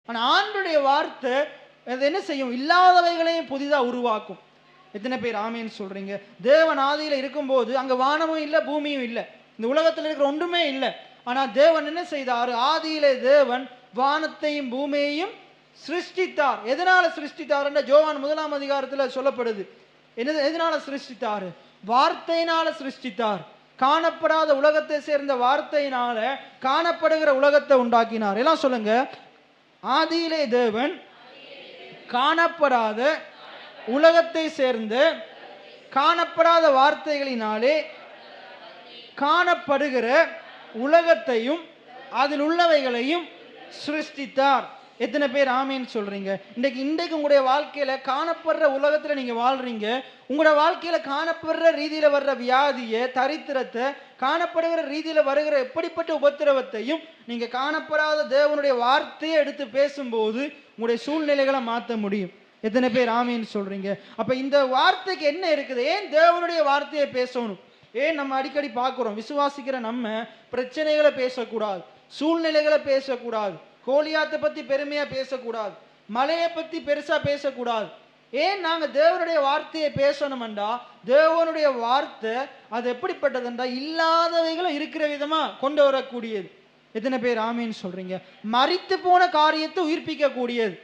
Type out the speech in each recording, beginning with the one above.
ஆனா ஆண்டுடைய வார்த்தை அது என்ன செய்யும்? இல்லாதவைகளையும் புதிதா உருவாக்கும். எத்தனை பேர் ஆமேன்னு சொல்றீங்க? தேவன் ஆதியில இருக்கும்போது அங்க வானமும் இல்லை, பூமியும் இல்லை, இந்த உலகத்தில் இருக்கிற ஒன்றுமே இல்லை. ஆனா தேவன் என்ன செய்தார்? ஆதியிலே தேவன் வானத்தையும் பூமியையும் சிருஷ்டித்தார். எதனால சிருஷ்டித்தார்? யோவான் 1ஆம் அதிகாரத்தில் சொல்லப்படுது. எதனால சிருஷ்டித்தார்? வார்த்தையினால சிருஷ்டித்தார். காணப்படாத உலகத்தை சேர்ந்த வார்த்தையினால காணப்படுகிற உலகத்தை உண்டாக்கினார். எல்லாம் சொல்லுங்க. ஆதியிலே தேவன் காணப்படாத உலகத்தை சேர்ந்த காணப்படாத வார்த்தைகளினாலே காணப்படுகிற உலகத்தையும் அதில் உள்ளவைகளையும் சிருஷ்டித்தார். எத்தனை பேர் ஆமேன்னு சொல்றீங்க? இன்றைக்கு உங்களுடைய வாழ்க்கையில காணப்படுற உலகத்துல நீங்க வாழ்றீங்க. உங்களோட வாழ்க்கையில காணப்படுற ரீதியில வர்ற வியாதியை, தரித்திரத்தை, காணப்படுகிற ரீதியில வருகிற எப்படிப்பட்ட உபத்திரவத்தையும் நீங்க காணப்படாத தேவனுடைய வார்த்தையை எடுத்து பேசும்போது உங்களுடைய சூழ்நிலைகளை மாற்ற முடியும். எத்தனை பேர் ஆமேன்னு சொல்றீங்க? அப்ப இந்த வார்த்தைக்கு என்ன இருக்குது? ஏன் தேவனுடைய வார்த்தையை பேசணும்? ஏன் நம்ம அடிக்கடி பார்க்கிறோம், விசுவாசிக்கிற நம்ம பிரச்சனைகளை பேசக்கூடாது, சூழ்நிலைகளை பேசக்கூடாது, கோலியாத்தை பத்தி பெருமையா பேசக்கூடாது, மலையை பத்தி பெருசா பேசக்கூடாது. ஏன் நாங்க தேவனுடைய வார்த்தையை பேசணும்டா? தேவனுடைய வார்த்தை அது எப்படிப்பட்டதுன்றா இல்லாதவைகளை இருக்கிற விதமா கொண்டு வரக்கூடியது. எத்தனை பேர் ஆமேன்னு சொல்றீங்க? மரித்து போன காரியத்தை உயிர்ப்பிக்க கூடியது.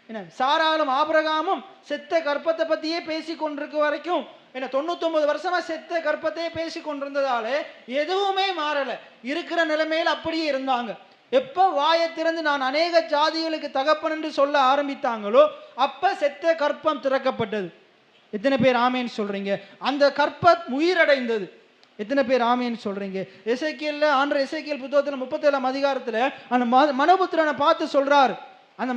என்ன, சாராலும் ஆபிரகாமும் செத்த கற்பத்தை பத்தியே பேசி கொண்டிருக்க வரைக்கும் என்ன 99 வருஷமா செத்த கற்பத்தையே பேசி கொண்டிருந்ததாலே எதுவுமே மாறல, இருக்கிற நிலைமையில் அப்படியே இருந்தாங்க. எப்போ வாயை திறந்து நான் அநேக ஜாதிகளுக்கு தகப்பன் என்று சொல்ல ஆரம்பித்தாங்களோ அப்ப செத்த கற்பம் திறக்கப்பட்டது. எத்தனை பேர் ஆமேன்னு சொல்றீங்க? அந்த கற்பம் உயிரடைந்தது. எத்தனை பேர் ஆமேன்னு சொல்றீங்க? எசேக்கியேல் ஆண்டவர் எசேக்கியேல் புத்தகத்தில் 37ஆம் அதிகாரத்தில் அந்த மனுபுத்திரனை பார்த்து சொல்றாரு, அந்த